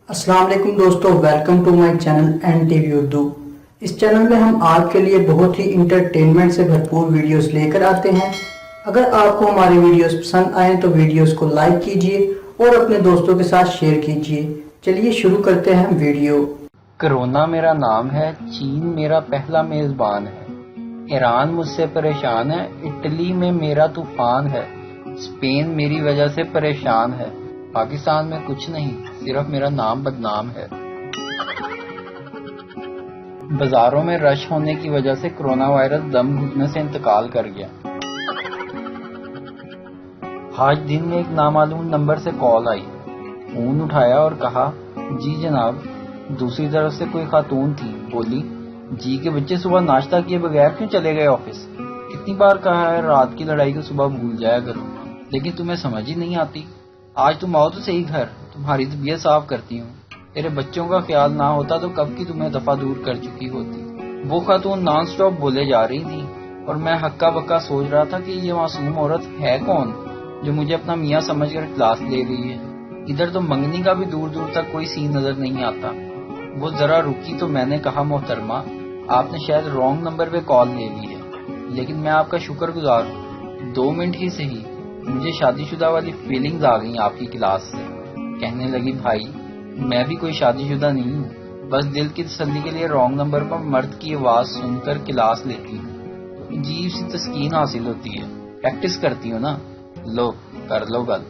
अस्सलाम वालेकुम दोस्तों, welcome to my channel N TV Urdu. इस चैनल में हम आपके लिए बहुत ही इंटरटेनमेंट से भरपूर वीडियोस लेकर आते हैं। अगर आपको हमारी वीडियोस पसंद आए तो वीडियोस को लाइक कीजिए और अपने दोस्तों के साथ शेयर कीजिए। चलिए शुरू करते हैं वीडियो। कोरोना मेरा नाम है, चीन मेरा पहला मेजबान है, ईरान मुझसे परेशान है, इटली में मेरा तूफान है, स्पेन मेरी वजह से परेशान है, पाकिस्तान में कुछ नहीं, सिर्फ मेरा नाम बदनाम है। बाजारों में रश होने की वजह से कोरोना वायरस दम घुटने से इंतकाल कर गया। आज दिन में एक नामालूम नंबर से कॉल आई। फोन उठाया और कहा, जी जनाब। दूसरी तरफ से कोई खातून थी। बोली, जी के बच्चे सुबह नाश्ता किए बगैर क्यों चले गए ऑफिस? कितनी बार कहा है रात की लड़ाई को सुबह भूल जाया करो, लेकिन तुम्हें समझ ही नहीं आती। आज तुम आओ तो सही घर, तुम्हारी तबीयत साफ करती हूँ। तेरे बच्चों का ख्याल ना होता तो कब की तुम्हें दफा दूर कर चुकी होती। वो खातून नॉन स्टॉप बोले जा रही थी और मैं हक्का बक्का सोच रहा था कि ये मासूम औरत है कौन जो मुझे अपना मियाँ समझकर क्लास ले रही है। इधर तो मंगनी का भी दूर दूर तक कोई सीन नजर नहीं आता। वो जरा रुकी तो मैंने कहा, मोहतरमा आपने शायद रॉन्ग नंबर पे कॉल ले ली है, लेकिन मैं आपका शुक्रगुजार हूँ। 2 मिनट ही सही, मुझे शादीशुदा वाली फीलिंग्स आ गई आपकी क्लास से। कहने लगी, भाई मैं भी कोई शादीशुदा नहीं हूँ, बस दिल की तसल्ली के लिए रॉन्ग नंबर पर मर्द की आवाज सुनकर क्लास लेती हूँ। अजीब सी तस्कीन हासिल होती है। प्रैक्टिस करती हूँ ना। लो कर लो गल।